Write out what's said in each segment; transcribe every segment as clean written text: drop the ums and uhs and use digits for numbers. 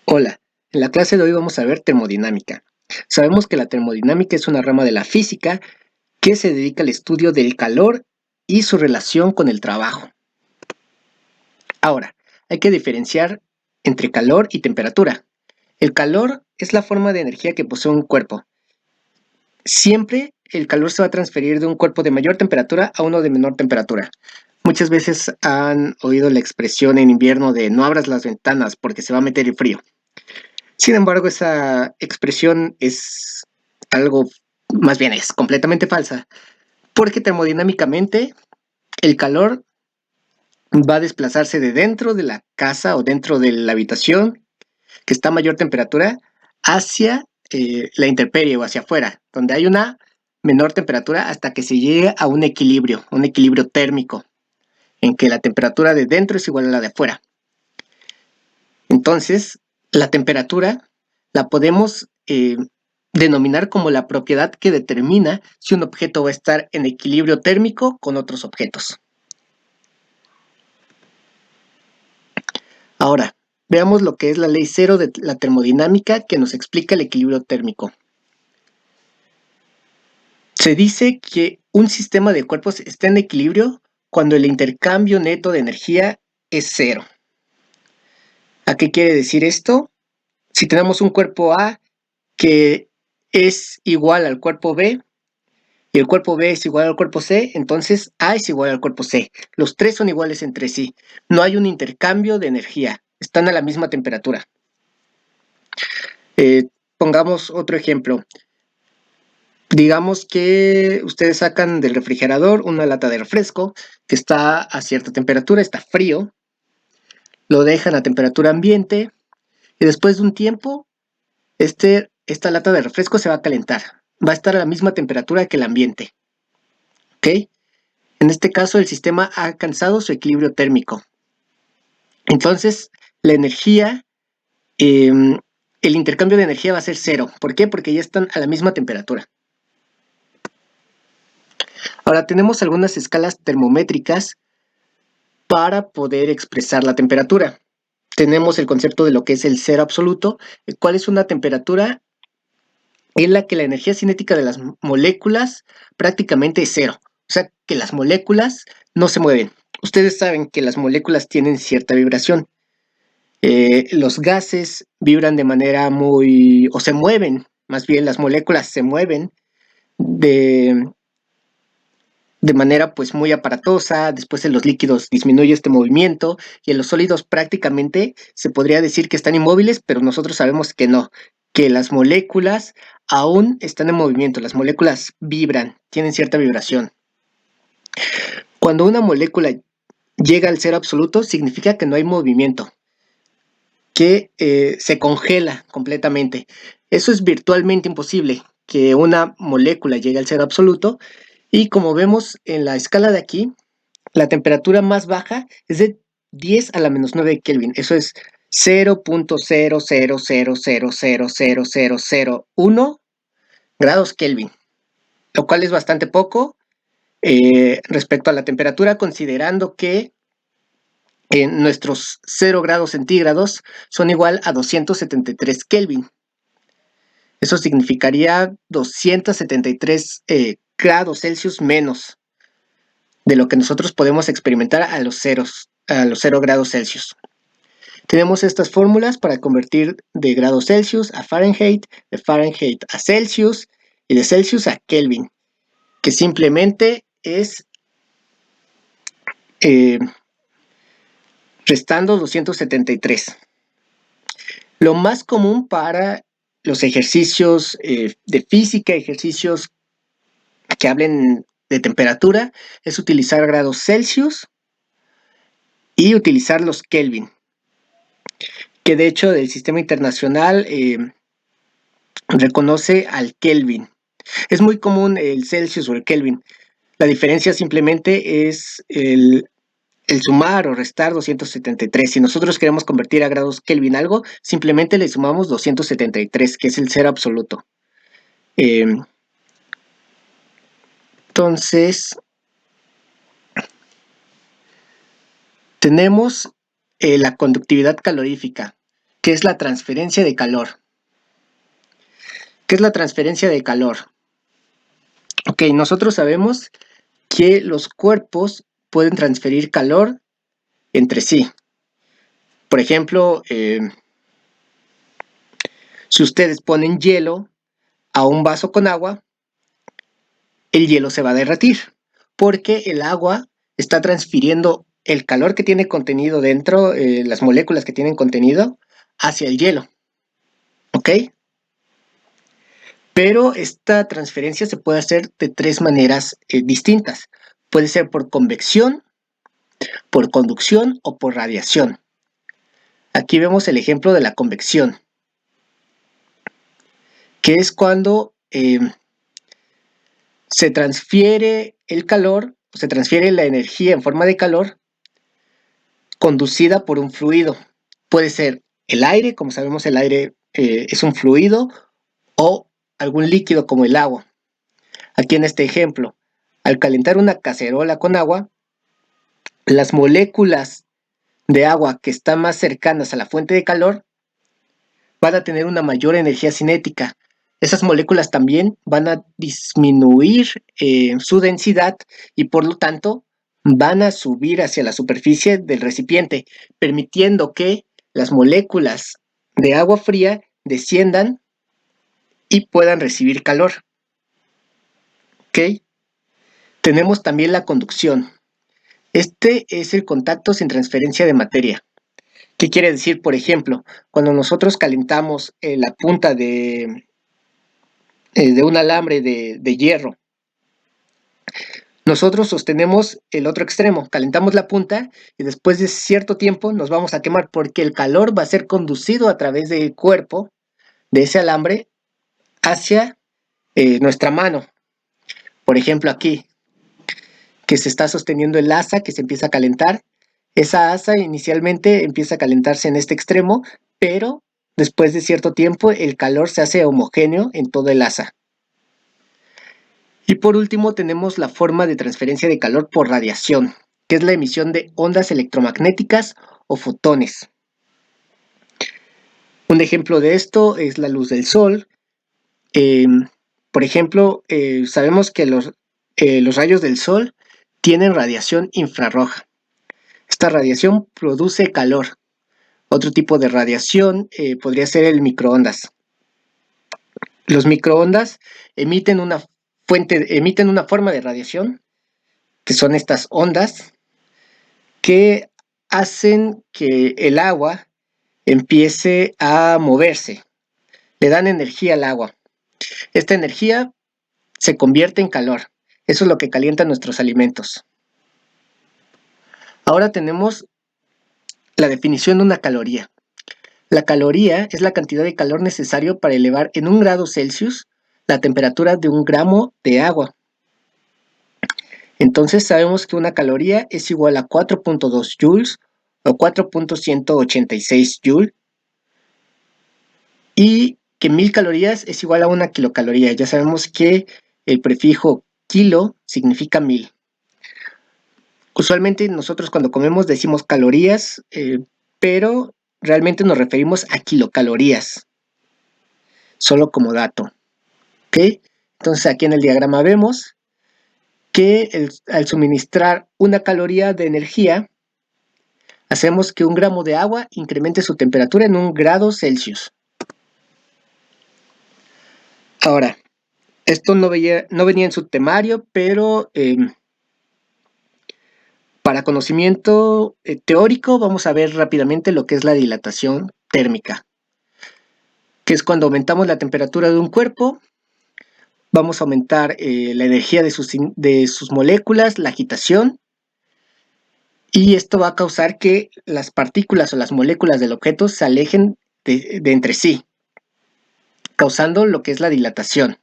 Hola, en la clase de hoy vamos a ver termodinámica. Sabemos que la termodinámica es una rama de la física que se dedica al estudio del calor y su relación con el trabajo. Ahora, hay que diferenciar entre calor y temperatura. El calor es la forma de energía que posee un cuerpo. Siempre el calor se va a transferir de un cuerpo de mayor temperatura a uno de menor temperatura. Muchas veces han oído la expresión en invierno de no abras las ventanas porque se va a meter el frío. Sin embargo, esa expresión es algo, más bien es completamente falsa, porque termodinámicamente el calor va a desplazarse de dentro de la casa o dentro de la habitación que está a mayor temperatura hacia la intemperie o hacia afuera, donde hay una menor temperatura hasta que se llegue a un equilibrio térmico, en que la temperatura de dentro es igual a la de afuera. Entonces, la temperatura la podemos denominar como la propiedad que determina si un objeto va a estar en equilibrio térmico con otros objetos. Ahora, veamos lo que es la ley cero de la termodinámica que nos explica el equilibrio térmico. Se dice que un sistema de cuerpos está en equilibrio cuando el intercambio neto de energía es cero. ¿A qué quiere decir esto? Si tenemos un cuerpo A que es igual al cuerpo B y el cuerpo B es igual al cuerpo C, entonces A es igual al cuerpo C. Los tres son iguales entre sí. No hay un intercambio de energía. Están a la misma temperatura. Pongamos otro ejemplo. Digamos que ustedes sacan del refrigerador una lata de refresco que está a cierta temperatura, está frío, lo dejan a temperatura ambiente y después de un tiempo esta lata de refresco se va a calentar. Va a estar a la misma temperatura que el ambiente. ¿Ok? En este caso, el sistema ha alcanzado su equilibrio térmico. Entonces, la energía, el intercambio de energía va a ser cero. ¿Por qué? Porque ya están a la misma temperatura. Ahora, tenemos algunas escalas termométricas para poder expresar la temperatura. Tenemos el concepto de lo que es el cero absoluto, el cual es una temperatura en la que la energía cinética de las moléculas prácticamente es cero. O sea, que las moléculas no se mueven. Ustedes saben que las moléculas tienen cierta vibración. Los gases vibran de manera o se mueven, más bien las moléculas se mueven de, de manera pues muy aparatosa. Después en los líquidos disminuye este movimiento y en los sólidos prácticamente se podría decir que están inmóviles, pero nosotros sabemos que no, que las moléculas aún están en movimiento, las moléculas vibran, tienen cierta vibración. Cuando una molécula llega al cero absoluto, significa que no hay movimiento, que se congela completamente. Eso es virtualmente imposible, que una molécula llegue al cero absoluto, y como vemos en la escala de aquí, la temperatura más baja es de 10 a la menos 9 Kelvin. Eso es 0.0000000001 grados Kelvin, lo cual es bastante poco respecto a la temperatura, considerando que nuestros 0 grados centígrados son igual a 273 Kelvin. Eso significaría 273 grados Celsius menos de lo que nosotros podemos experimentar a los 0 grados Celsius. Tenemos estas fórmulas para convertir de grados Celsius a Fahrenheit, de Fahrenheit a Celsius y de Celsius a Kelvin, que simplemente es restando 273. Lo más común para los ejercicios de física, ejercicios que hablen de temperatura, es utilizar grados Celsius y utilizar los Kelvin, que de hecho el sistema internacional reconoce al Kelvin. Es muy común el Celsius o el Kelvin. La diferencia simplemente es el sumar o restar 273. Si nosotros queremos convertir a grados Kelvin algo, simplemente le sumamos 273, que es el cero absoluto. Entonces, tenemos la conductividad calorífica. que es la transferencia de calor. ¿Qué es la transferencia de calor? Ok, nosotros sabemos que los cuerpos pueden transferir calor entre sí. Por ejemplo, si ustedes ponen hielo a un vaso con agua, el hielo se va a derretir, porque el agua está transfiriendo el calor que tiene contenido dentro, las moléculas que tienen contenido, hacia el hielo. ¿Ok? Pero esta transferencia se puede hacer de tres maneras distintas. Puede ser por convección, por conducción o por radiación. Aquí vemos el ejemplo de la convección, que es cuando se transfiere el calor, se transfiere la energía en forma de calor conducida por un fluido. Puede ser el aire, como sabemos el aire es un fluido, o algún líquido como el agua. Aquí en este ejemplo, al calentar una cacerola con agua, las moléculas de agua que están más cercanas a la fuente de calor van a tener una mayor energía cinética. Esas moléculas también van a disminuir su densidad y por lo tanto van a subir hacia la superficie del recipiente, permitiendo que las moléculas de agua fría desciendan y puedan recibir calor. ¿Ok? Tenemos también la conducción. Este es el contacto sin transferencia de materia. ¿Qué quiere decir? Por ejemplo, cuando nosotros calentamos la punta de un alambre de hierro, nosotros sostenemos el otro extremo, calentamos la punta y después de cierto tiempo nos vamos a quemar porque el calor va a ser conducido a través del cuerpo de ese alambre hacia nuestra mano. Por ejemplo, aquí, que se está sosteniendo el asa que se empieza a calentar. Esa asa inicialmente empieza a calentarse en este extremo, pero después de cierto tiempo el calor se hace homogéneo en todo el asa. Y por último tenemos la forma de transferencia de calor por radiación, que es la emisión de ondas electromagnéticas o fotones. Un ejemplo de esto es la luz del sol. Por ejemplo, sabemos que los rayos del sol tienen radiación infrarroja. Esta radiación produce calor. Otro tipo de radiación podría ser el microondas. Los microondas emiten una forma de radiación, que son estas ondas, que hacen que el agua empiece a moverse. Le dan energía al agua. Esta energía se convierte en calor. Eso es lo que calienta nuestros alimentos. Ahora tenemos la definición de una caloría. La caloría es la cantidad de calor necesario para elevar en 1 grado Celsius la temperatura de 1 gramo de agua. Entonces sabemos que una caloría es igual a 4.2 joules o 4.186 joules y que 1000 calorías es igual a 1 kilocaloría. Ya sabemos que el prefijo kilo significa 1000. Usualmente nosotros cuando comemos decimos calorías, pero realmente nos referimos a kilocalorías, solo como dato. ¿Ok? Entonces aquí en el diagrama vemos que al suministrar 1 caloría de energía, hacemos que 1 gramo de agua incremente su temperatura en 1 grado Celsius. Ahora, esto no venía en su temario, pero para conocimiento teórico vamos a ver rápidamente lo que es la dilatación térmica, que es cuando aumentamos la temperatura de un cuerpo, vamos a aumentar la energía de sus moléculas, la agitación, y esto va a causar que las partículas o las moléculas del objeto se alejen de entre sí, causando lo que es la dilatación.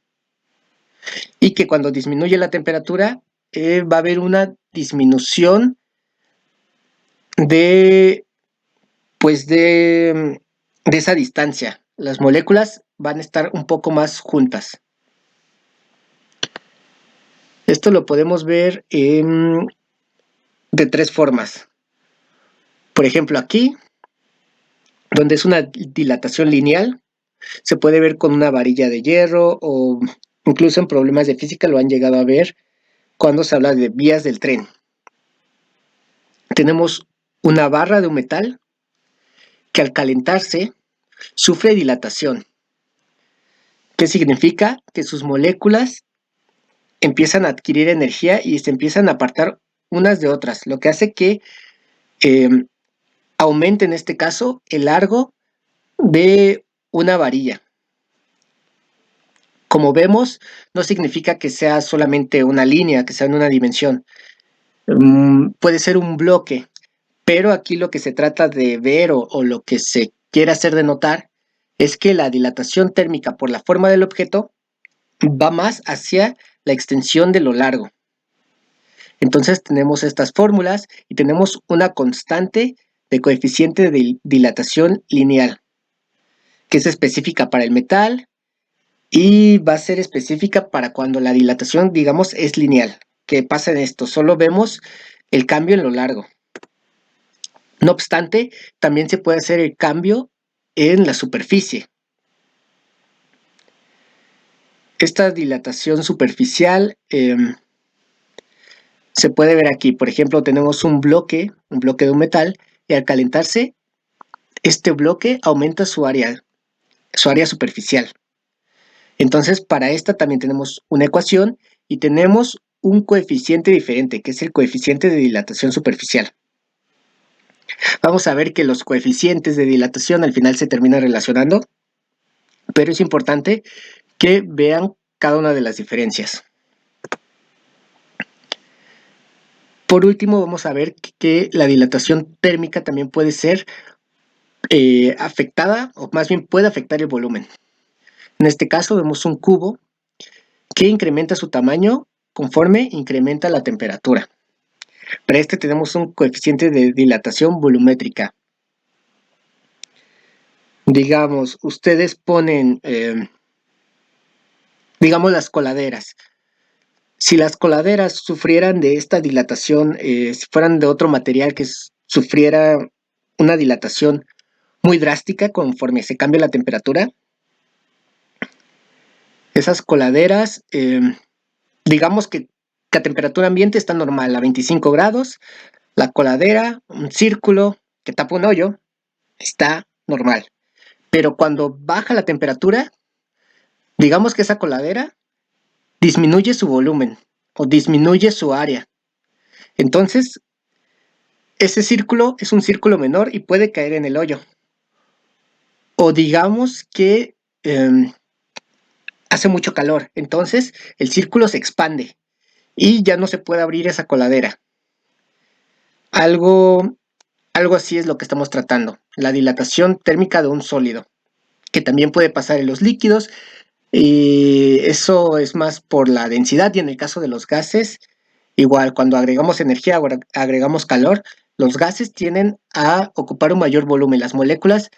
Y que cuando disminuye la temperatura va a haber una disminución de, pues de esa distancia. Las moléculas van a estar un poco más juntas. Esto lo podemos ver de 3 formas. Por ejemplo, aquí donde es una dilatación lineal. Se puede ver con una varilla de hierro o incluso en problemas de física lo han llegado a ver cuando se habla de vías del tren. Tenemos una barra de un metal que al calentarse sufre dilatación. ¿Qué significa? Que sus moléculas empiezan a adquirir energía y se empiezan a apartar unas de otras, lo que hace que eh, aumente en este caso el largo de una varilla. Como vemos, no significa que sea solamente una línea, que sea en una dimensión. Puede ser un bloque, pero aquí lo que se trata de ver o lo que se quiere hacer de notar es que la dilatación térmica por la forma del objeto va más hacia la extensión de lo largo. Entonces tenemos estas fórmulas y tenemos una constante de coeficiente de dilatación lineal, que es específica para el metal y va a ser específica para cuando la dilatación, digamos, es lineal. ¿Qué pasa en esto? Solo vemos el cambio en lo largo. No obstante, también se puede hacer el cambio en la superficie. Esta dilatación superficial se puede ver aquí. Por ejemplo, tenemos un bloque de un metal, y al calentarse, este bloque aumenta su área superficial. Entonces, para esta también tenemos una ecuación y tenemos un coeficiente diferente, que es el coeficiente de dilatación superficial. Vamos a ver que los coeficientes de dilatación al final se terminan relacionando, pero es importante que vean cada una de las diferencias. Por último, vamos a ver que la dilatación térmica también puede ser afectada, o más bien puede afectar el volumen. En este caso vemos un cubo que incrementa su tamaño conforme incrementa la temperatura. Para este tenemos un coeficiente de dilatación volumétrica. Digamos, ustedes ponen, digamos, las coladeras. Si las coladeras sufrieran de esta dilatación, si fueran de otro material que sufriera una dilatación muy drástica conforme se cambia la temperatura, esas coladeras, digamos que a temperatura ambiente está normal, a 25 grados, la coladera, un círculo que tapa un hoyo, está normal. Pero cuando baja la temperatura, digamos que esa coladera disminuye su volumen o disminuye su área. Entonces, ese círculo es un círculo menor y puede caer en el hoyo. O digamos que hace mucho calor, entonces el círculo se expande y ya no se puede abrir esa coladera. Algo así es lo que estamos tratando, la dilatación térmica de un sólido, que también puede pasar en los líquidos, y eso es más por la densidad, y en el caso de los gases, igual cuando agregamos energía o agregamos calor, los gases tienden a ocupar un mayor volumen, las moléculas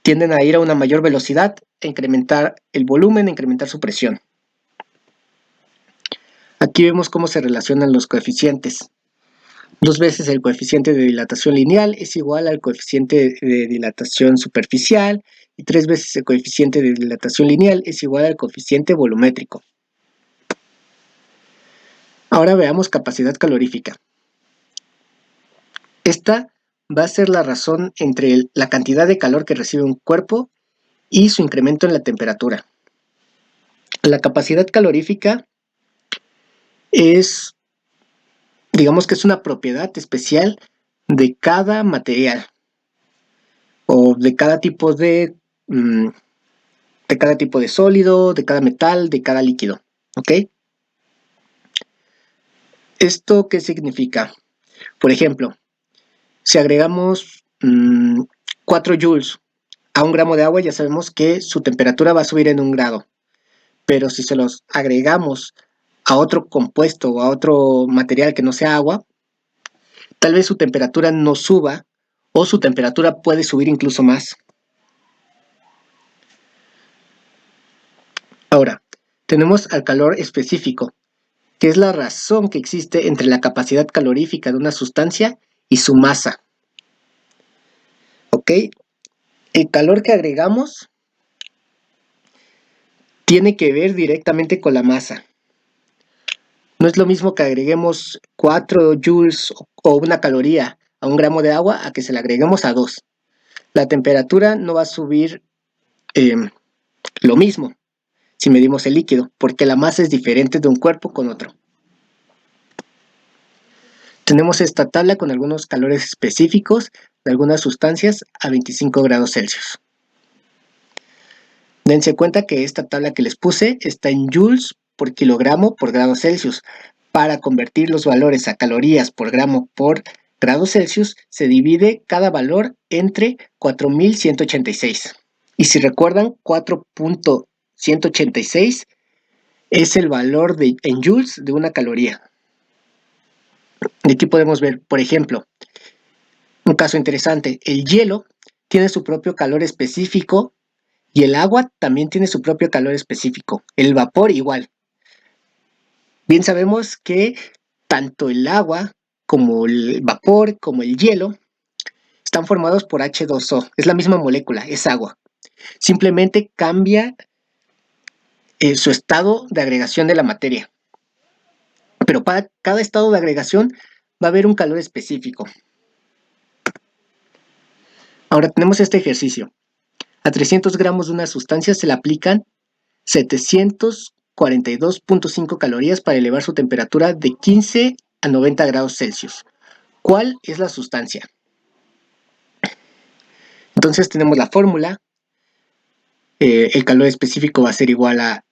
tienden a ir a una mayor velocidad, a incrementar el volumen, a incrementar su presión. Aquí vemos cómo se relacionan los coeficientes. 2 veces el coeficiente de dilatación lineal es igual al coeficiente de dilatación superficial, y 3 veces el coeficiente de dilatación lineal es igual al coeficiente volumétrico. Ahora veamos capacidad calorífica. Esta va a ser la razón entre la cantidad de calor que recibe un cuerpo y su incremento en la temperatura. La capacidad calorífica es, digamos que es una propiedad especial de cada material o de cada tipo de sólido, de cada metal, de cada líquido, ¿ok? ¿Esto qué significa? Por ejemplo, si agregamos 4 joules a 1 gramo de agua, ya sabemos que su temperatura va a subir en 1 grado. Pero si se los agregamos a otro compuesto o a otro material que no sea agua, tal vez su temperatura no suba o su temperatura puede subir incluso más. Ahora, tenemos al calor específico, que es la razón que existe entre la capacidad calorífica de una sustancia y su masa. ¿Ok? El calor que agregamos tiene que ver directamente con la masa. No es lo mismo que agreguemos 4 joules o una caloría a 1 gramo de agua a que se le agreguemos a 2. La temperatura no va a subir lo mismo si medimos el líquido, porque la masa es diferente de un cuerpo con otro. Tenemos esta tabla con algunos calores específicos de algunas sustancias a 25 grados Celsius. Dense cuenta que esta tabla que les puse está en joules por kilogramo por grado Celsius. Para convertir los valores a calorías por gramo por grado Celsius, se divide cada valor entre 4186. Y si recuerdan, 4.186 es el valor en joules de una caloría. Y aquí podemos ver, por ejemplo, un caso interesante. El hielo tiene su propio calor específico y el agua también tiene su propio calor específico. El vapor igual. Bien sabemos que tanto el agua como el vapor, como el hielo, están formados por H2O. Es la misma molécula, es agua. Simplemente cambia su estado de agregación de la materia. Pero para cada estado de agregación va a haber un calor específico. Ahora tenemos este ejercicio. A 300 gramos de una sustancia se le aplican 742.5 calorías para elevar su temperatura de 15 a 90 grados Celsius. ¿Cuál es la sustancia? Entonces tenemos la fórmula. El calor específico va a ser igual a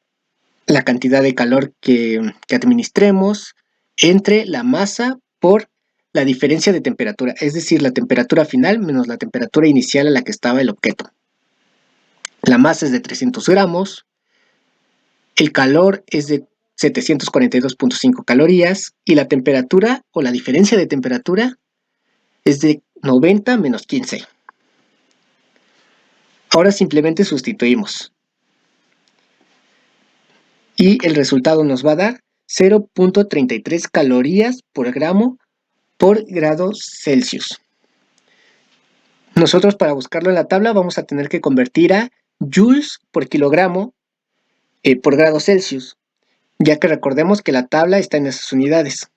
la cantidad de calor que administremos entre la masa por la diferencia de temperatura, es decir, la temperatura final menos la temperatura inicial a la que estaba el objeto. La masa es de 300 gramos, el calor es de 742.5 calorías y la temperatura o la diferencia de temperatura es de 90 menos 15. Ahora simplemente sustituimos. Y el resultado nos va a dar 0.33 calorías por gramo por grado Celsius. Nosotros para buscarlo en la tabla vamos a tener que convertir a joules por kilogramo por grado Celsius, ya que recordemos que la tabla está en esas unidades.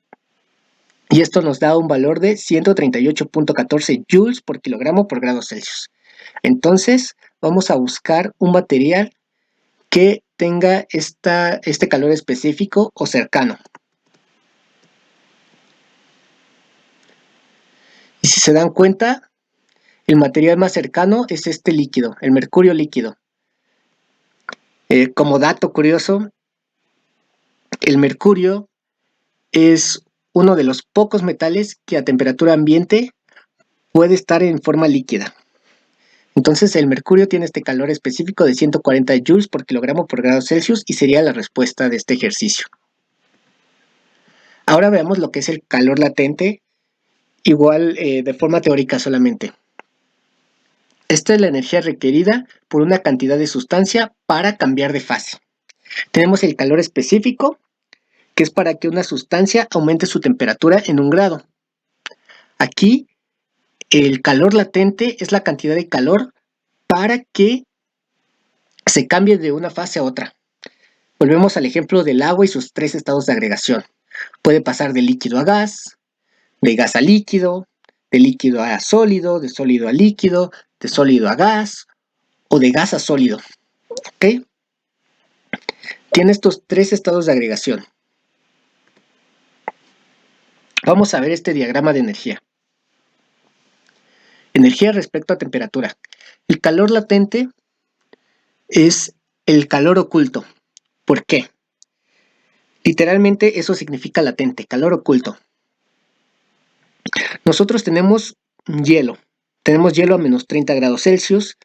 Y esto nos da un valor de 138.14 joules por kilogramo por grado Celsius. Entonces vamos a buscar un material que tenga este calor específico o cercano. Y si se dan cuenta, el material más cercano es este líquido, el mercurio líquido. Como dato curioso, el mercurio es uno de los pocos metales que a temperatura ambiente puede estar en forma líquida. Entonces el mercurio tiene este calor específico de 140 joules por kilogramo por grado Celsius y sería la respuesta de este ejercicio. Ahora veamos lo que es el calor latente, igual de forma teórica solamente. Esta es la energía requerida por una cantidad de sustancia para cambiar de fase. Tenemos el calor específico, que es para que una sustancia aumente su temperatura en 1 grado. Aquí, el calor latente es la cantidad de calor para que se cambie de una fase a otra. Volvemos al ejemplo del agua y sus 3 estados de agregación. Puede pasar de líquido a gas, de gas a líquido, de líquido a sólido, de sólido a líquido, de sólido a gas o de gas a sólido. ¿Ok? Tiene estos 3 estados de agregación. Vamos a ver este diagrama de energía. Energía respecto a temperatura. El calor latente es el calor oculto. ¿Por qué? Literalmente eso significa latente, calor oculto. Nosotros tenemos hielo. Tenemos hielo a menos 30 grados Celsius.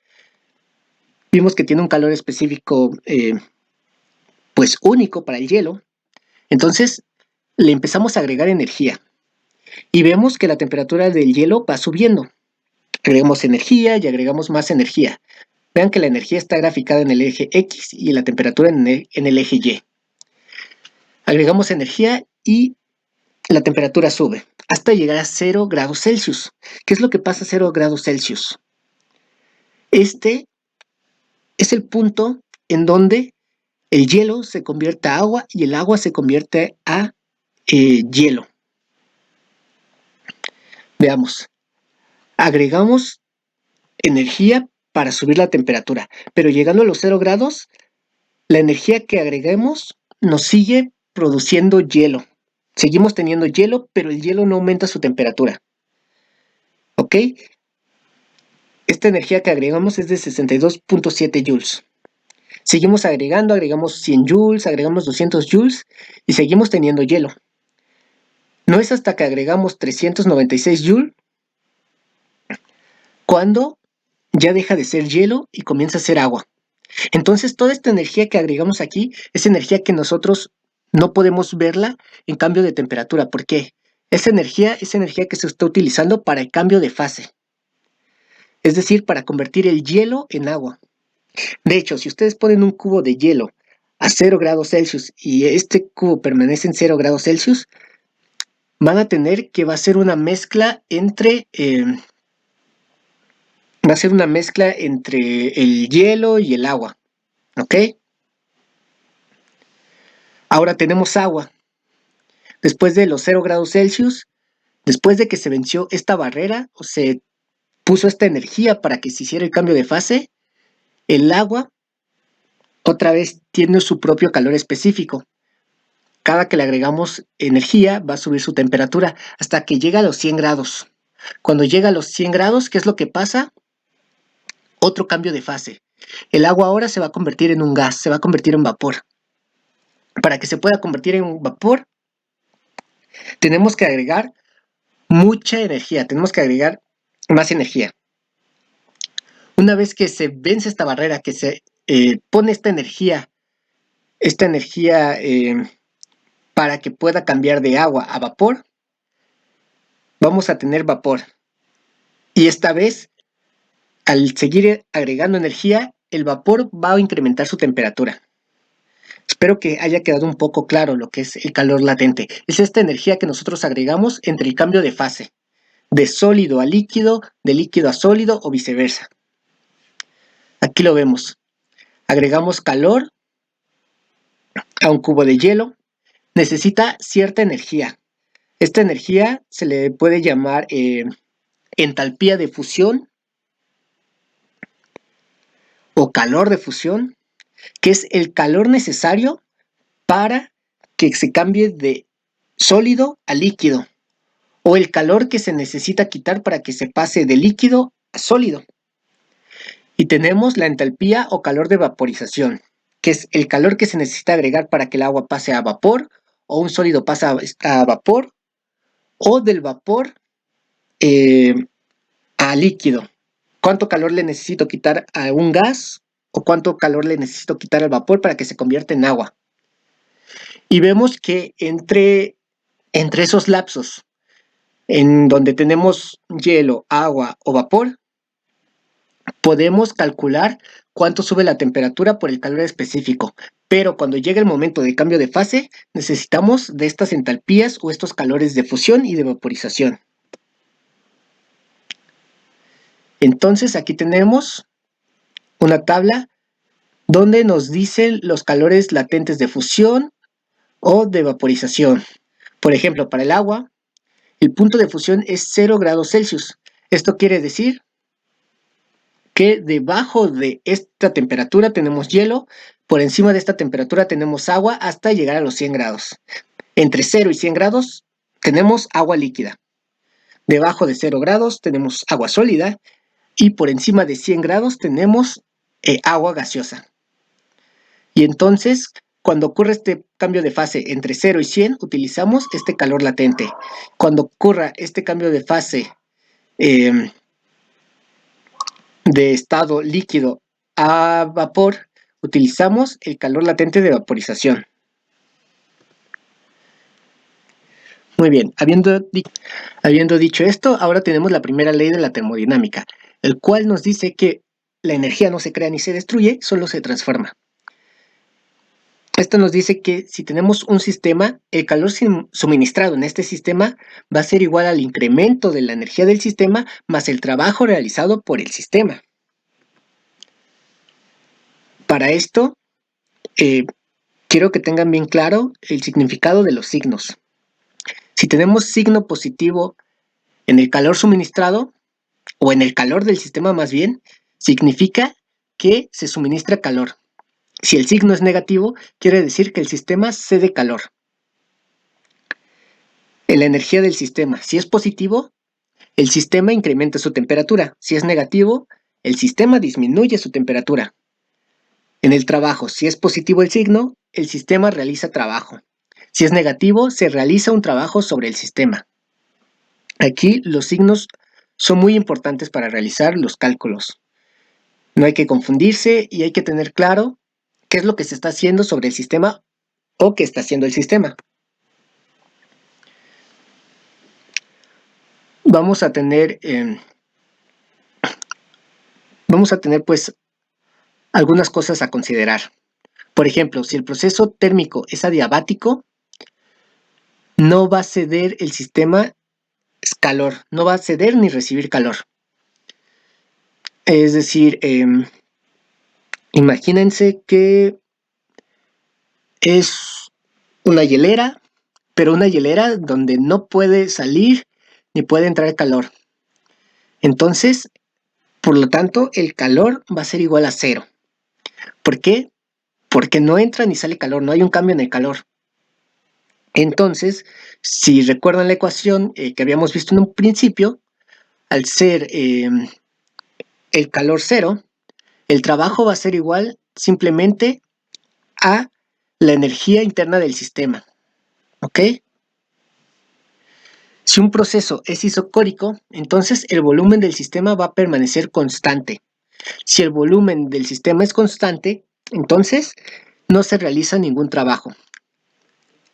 Vimos que tiene un calor específico pues único para el hielo. Entonces le empezamos a agregar energía. Y vemos que la temperatura del hielo va subiendo. Agregamos energía y agregamos más energía. Vean que la energía está graficada en el eje X y la temperatura en el eje Y. Agregamos energía y la temperatura sube hasta llegar a 0 grados Celsius. ¿Qué es lo que pasa a 0 grados Celsius? Este es el punto en donde el hielo se convierte a agua y el agua se convierte a hielo. Veamos, agregamos energía para subir la temperatura, pero llegando a los 0 grados, la energía que agreguemos nos sigue produciendo hielo. Seguimos teniendo hielo, pero el hielo no aumenta su temperatura. ¿Ok? Esta energía que agregamos es de 62.7 joules. Seguimos agregando, agregamos 100 joules, agregamos 200 joules y seguimos teniendo hielo. No es hasta que agregamos 396 joules cuando ya deja de ser hielo y comienza a ser agua. Entonces toda esta energía que agregamos aquí es energía que nosotros no podemos verla en cambio de temperatura. ¿Por qué? Esa energía es energía que se está utilizando para el cambio de fase. Es decir, para convertir el hielo en agua. De hecho, si ustedes ponen un cubo de hielo a 0 grados Celsius y este cubo permanece en 0 grados Celsius, van a tener que va a ser una mezcla entre el hielo y el agua. ¿Ok? Ahora tenemos agua. Después de los 0 grados Celsius, después de que se venció esta barrera o se puso esta energía para que se hiciera el cambio de fase, el agua otra vez tiene su propio calor específico. Cada que le agregamos energía va a subir su temperatura hasta que llega a los 100 grados. Cuando llega a los 100 grados, ¿qué es lo que pasa? Otro cambio de fase. El agua ahora se va a convertir en un gas, se va a convertir en vapor. Para que se pueda convertir en vapor, tenemos que agregar mucha energía, tenemos que agregar más energía. Una vez que se vence esta barrera, que se pone esta energía para que pueda cambiar de agua a vapor, vamos a tener vapor. Y esta vez, al seguir agregando energía, el vapor va a incrementar su temperatura. Espero que haya quedado un poco claro lo que es el calor latente. Es esta energía que nosotros agregamos entre el cambio de fase, de sólido a líquido, de líquido a sólido o viceversa. Aquí lo vemos. Agregamos calor a un cubo de hielo. Necesita cierta energía. Esta energía se le puede llamar entalpía de fusión o calor de fusión, que es el calor necesario para que se cambie de sólido a líquido, o el calor que se necesita quitar para que se pase de líquido a sólido. Y tenemos la entalpía o calor de vaporización, que es el calor que se necesita agregar para que el agua pase a vapor, o un sólido pase a vapor, o del vapor a líquido. ¿Cuánto calor le necesito quitar a un gas o cuánto calor le necesito quitar al vapor para que se convierta en agua? Y vemos que entre esos lapsos en donde tenemos hielo, agua o vapor, podemos calcular cuánto sube la temperatura por el calor específico. Pero cuando llega el momento de cambio de fase, necesitamos de estas entalpías o estos calores de fusión y de vaporización. Entonces aquí tenemos una tabla donde nos dicen los calores latentes de fusión o de vaporización. Por ejemplo, para el agua, el punto de fusión es 0 grados Celsius. Esto quiere decir que debajo de esta temperatura tenemos hielo, por encima de esta temperatura tenemos agua hasta llegar a los 100 grados. Entre 0 y 100 grados tenemos agua líquida. Debajo de 0 grados tenemos agua sólida y por encima de 100 grados tenemos agua gaseosa. Y entonces, cuando ocurre este cambio de fase entre 0 y 100, utilizamos este calor latente. Cuando ocurra este cambio de fase de estado líquido a vapor, utilizamos el calor latente de vaporización. Muy bien, habiendo dicho esto, ahora tenemos la primera ley de la termodinámica, el cual nos dice que la energía no se crea ni se destruye, solo se transforma. Esto nos dice que si tenemos un sistema, el calor suministrado en este sistema va a ser igual al incremento de la energía del sistema más el trabajo realizado por el sistema. Para esto, quiero que tengan bien claro el significado de los signos. Si tenemos signo positivo en el calor suministrado, o en el calor del sistema más bien, significa que se suministra calor. Si el signo es negativo, quiere decir que el sistema cede calor. En la energía del sistema, si es positivo, el sistema incrementa su temperatura. Si es negativo, el sistema disminuye su temperatura. En el trabajo, si es positivo el signo, el sistema realiza trabajo. Si es negativo, se realiza un trabajo sobre el sistema. Aquí los signos son muy importantes para realizar los cálculos. No hay que confundirse y hay que tener claro qué es lo que se está haciendo sobre el sistema o qué está haciendo el sistema. Vamos a tener pues algunas cosas a considerar. Por ejemplo, si el proceso térmico es adiabático, no va a ceder el sistema calor, no va a ceder ni recibir calor. Es decir, imagínense que es una hielera, pero una hielera donde no puede salir ni puede entrar calor. Entonces, por lo tanto, el calor va a ser igual a 0. ¿Por qué? Porque no entra ni sale calor, no hay un cambio en el calor. Entonces, si recuerdan la ecuación que habíamos visto en un principio, al ser el calor 0, el trabajo va a ser igual simplemente a la energía interna del sistema. ¿Ok? Si un proceso es isocórico, entonces el volumen del sistema va a permanecer constante. Si el volumen del sistema es constante, entonces no se realiza ningún trabajo.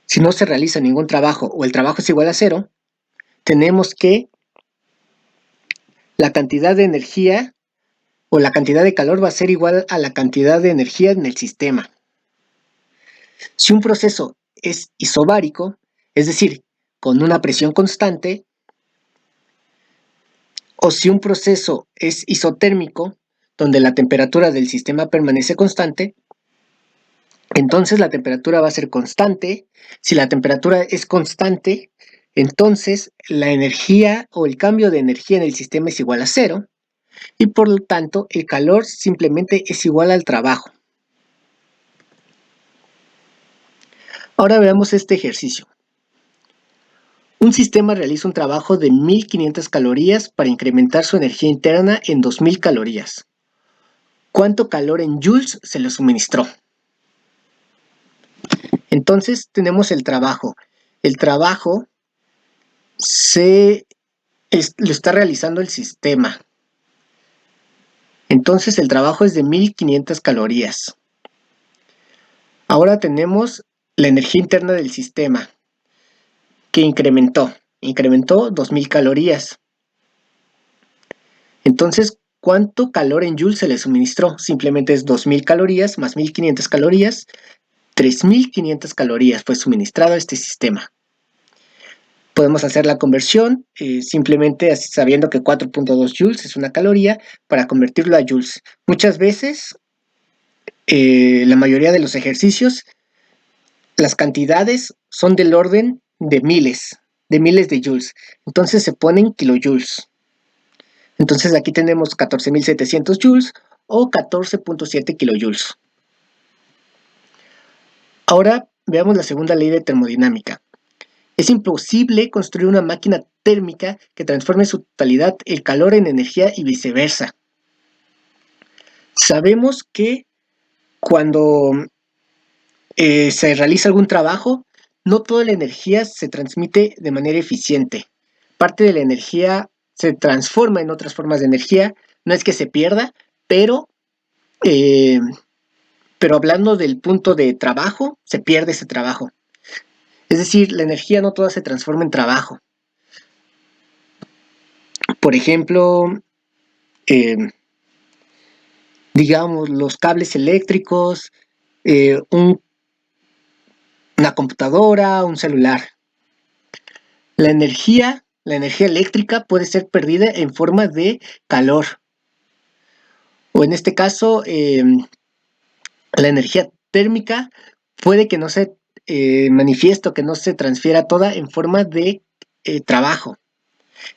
Si no se realiza ningún trabajo o el trabajo es igual a 0, tenemos que la cantidad de energía o la cantidad de calor va a ser igual a la cantidad de energía en el sistema. Si un proceso es isobárico, es decir, con una presión constante, o si un proceso es isotérmico, donde la temperatura del sistema permanece constante, entonces la temperatura va a ser constante. Si la temperatura es constante, entonces la energía o el cambio de energía en el sistema es igual a 0 y por lo tanto el calor simplemente es igual al trabajo. Ahora veamos este ejercicio. Un sistema realiza un trabajo de 1500 calorías para incrementar su energía interna en 2000 calorías. ¿Cuánto calor en joules se le suministró? Entonces tenemos el trabajo. El trabajo lo está realizando el sistema. Entonces el trabajo es de 1500 calorías. Ahora tenemos la energía interna del sistema que incrementó 2000 calorías. Entonces, ¿cuánto calor en joules se le suministró? Simplemente es 2000 calorías más 1500 calorías, 3500 calorías fue suministrado a este sistema. Podemos hacer la conversión simplemente sabiendo que 4.2 joules es una caloría para convertirlo a joules. Muchas veces, la mayoría de los ejercicios, las cantidades son del orden de miles de joules. Entonces se ponen kilojoules. Entonces aquí tenemos 14.700 joules o 14.7 kilojoules. Ahora veamos la segunda ley de termodinámica. Es imposible construir una máquina térmica que transforme en su totalidad el calor en energía y viceversa. Sabemos que cuando se realiza algún trabajo, no toda la energía se transmite de manera eficiente. Parte de la energía se transforma en otras formas de energía. No es que se pierda, pero hablando del punto de trabajo, se pierde ese trabajo. Es decir, la energía no toda se transforma en trabajo. Por ejemplo, digamos, los cables eléctricos, una computadora, un celular. La energía eléctrica puede ser perdida en forma de calor. O en este caso, La energía térmica puede que no se manifieste o que no se transfiera toda en forma de trabajo.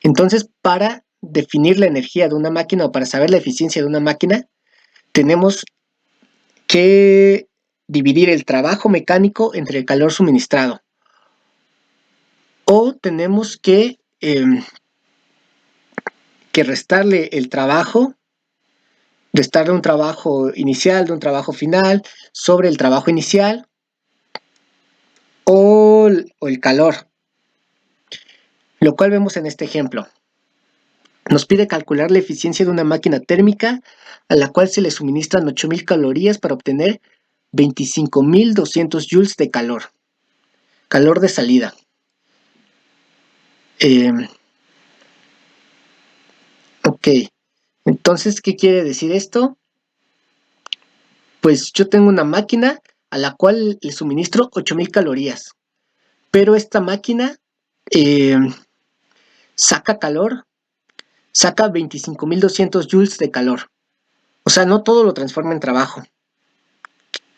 Entonces, para definir la energía de una máquina o para saber la eficiencia de una máquina, tenemos que dividir el trabajo mecánico entre el calor suministrado. O tenemos que restarle el trabajo, restarle un trabajo inicial de un trabajo final sobre el trabajo inicial o el calor, lo cual vemos en este ejemplo. Nos pide calcular la eficiencia de una máquina térmica a la cual se le suministran 8000 calorías para obtener 25.200 joules de calor. Calor de salida. Ok, entonces, ¿qué quiere decir esto? Pues yo tengo una máquina a la cual le suministro 8000 calorías, pero esta máquina saca calor, saca 25.200 joules de calor. O sea, no todo lo transforma en trabajo.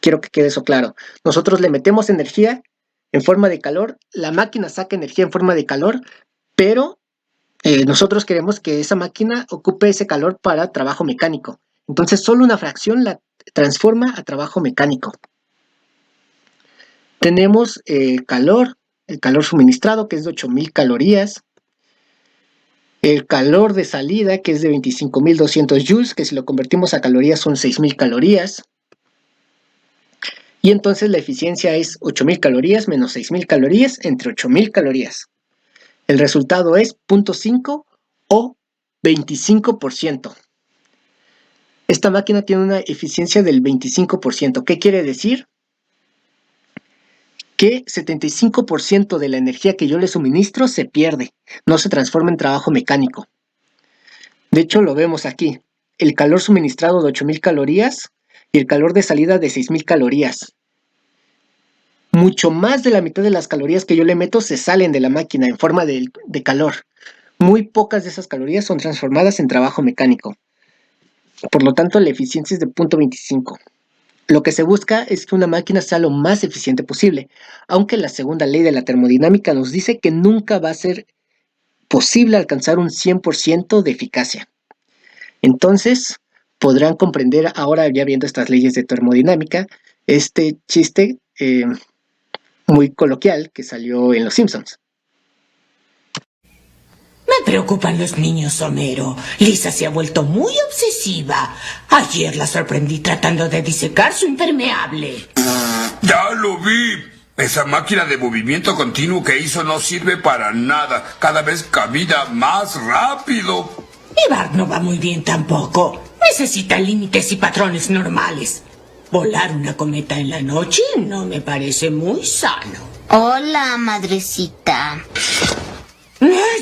Quiero que quede eso claro. Nosotros le metemos energía en forma de calor, la máquina saca energía en forma de calor, pero nosotros queremos que esa máquina ocupe ese calor para trabajo mecánico. Entonces, solo una fracción la transforma a trabajo mecánico. Tenemos el calor suministrado, que es de 8000 calorías. El calor de salida, que es de 25.200 joules, que si lo convertimos a calorías son 6000 calorías. Y entonces la eficiencia es 8000 calorías menos 6000 calorías entre 8000 calorías. El resultado es 0.5 o 25%. Esta máquina tiene una eficiencia del 25%. ¿Qué quiere decir? Que 75% de la energía que yo le suministro se pierde, no se transforma en trabajo mecánico. De hecho, lo vemos aquí. El calor suministrado de 8000 calorías y el calor de salida de 6000 calorías. Mucho más de la mitad de las calorías que yo le meto se salen de la máquina en forma de calor. Muy pocas de esas calorías son transformadas en trabajo mecánico. Por lo tanto, la eficiencia es de 0.25. Lo que se busca es que una máquina sea lo más eficiente posible, aunque la segunda ley de la termodinámica nos dice que nunca va a ser posible alcanzar un 100% de eficacia. Entonces, podrán comprender ahora, ya viendo estas leyes de termodinámica, este chiste muy coloquial que salió en Los Simpsons. Me preocupan los niños, Homero. Lisa se ha vuelto muy obsesiva. Ayer la sorprendí tratando de disecar su impermeable. Ya lo vi. Esa máquina de movimiento continuo que hizo no sirve para nada. Cada vez camina más rápido. Y Bart no va muy bien tampoco. Necesita límites y patrones normales. Volar una cometa en la noche no me parece muy sano. Hola, madrecita.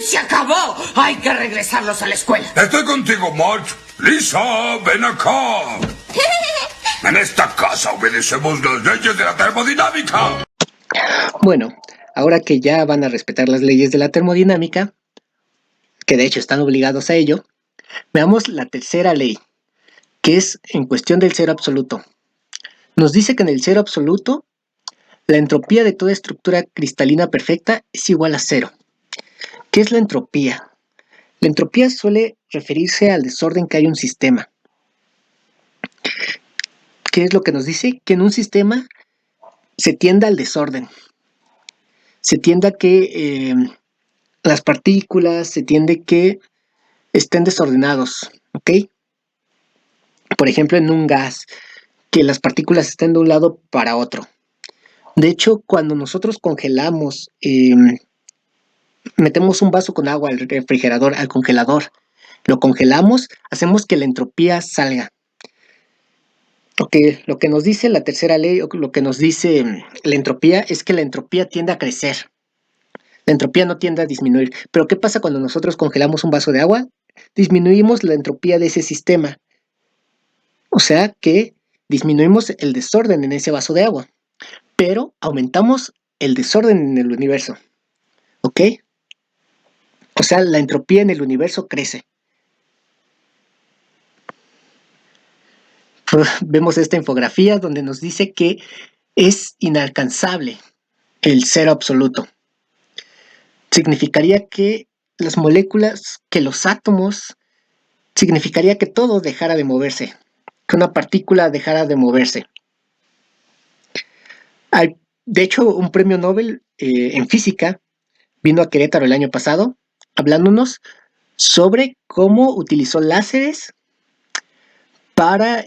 ¡Se acabó! Hay que regresarlos a la escuela. Estoy contigo, Marge. Lisa, ven acá. En esta casa obedecemos las leyes de la termodinámica. Bueno, ahora que ya van a respetar las leyes de la termodinámica, que de hecho están obligados a ello, veamos la tercera ley, que es en cuestión del cero absoluto. Nos dice que en el cero absoluto, la entropía de toda estructura cristalina perfecta es igual a cero. ¿Qué es la entropía? La entropía suele referirse al desorden que hay en un sistema. ¿Qué es lo que nos dice? Que en un sistema se tiende al desorden. Se tiende a que las partículas, se tiende que estén desordenados, ¿ok? Por ejemplo, en un gas, que las partículas estén de un lado para otro. De hecho, cuando nosotros congelamos, metemos un vaso con agua al refrigerador, al congelador, lo congelamos, hacemos que la entropía salga. Lo que nos dice la tercera ley, o lo que nos dice la entropía, es que la entropía tiende a crecer. La entropía no tiende a disminuir. Pero ¿qué pasa cuando nosotros congelamos un vaso de agua? Disminuimos la entropía de ese sistema. O sea que disminuimos el desorden en ese vaso de agua, pero aumentamos el desorden en el universo. ¿Ok? O sea, la entropía en el universo crece. vemos esta infografía donde nos dice que es inalcanzable el cero absoluto. Significaría que las moléculas, que los átomos, significaría que todo dejara de moverse, que una partícula dejara de moverse. De hecho, un premio Nobel en física vino a Querétaro el año pasado hablándonos sobre cómo utilizó láseres para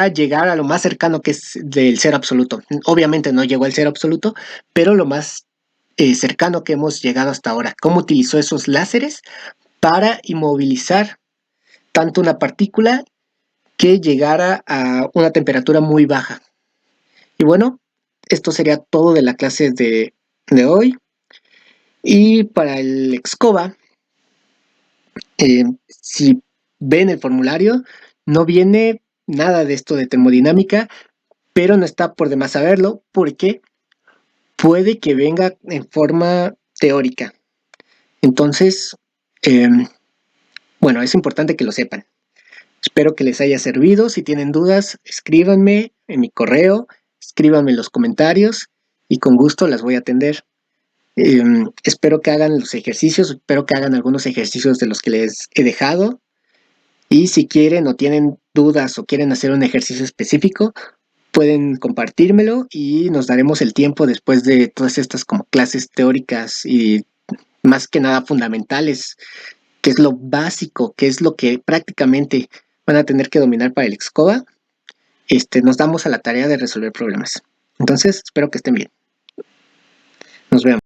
llegar a lo más cercano que es del cero absoluto. Obviamente no llegó al cero absoluto, pero lo más cercano que hemos llegado hasta ahora. Cómo utilizó esos láseres para inmovilizar tanto una partícula que llegara a una temperatura muy baja. Y bueno, esto sería todo de la clase de hoy. Y para el Excova, si ven el formulario, no viene nada de esto de termodinámica, pero no está por demás saberlo porque puede que venga en forma teórica. Entonces, bueno, es importante que lo sepan. Espero que les haya servido. Si tienen dudas, escríbanme en mi correo, escríbanme en los comentarios y con gusto las voy a atender. Espero que hagan los ejercicios, espero que hagan algunos ejercicios de los que les he dejado. Y si quieren o tienen dudas o quieren hacer un ejercicio específico, pueden compartírmelo y nos daremos el tiempo después de todas estas como clases teóricas y más que nada fundamentales, que es lo básico, que es lo que prácticamente van a tener que dominar para el Excova. Nos damos a la tarea de resolver problemas. Entonces, espero que estén bien. Nos vemos.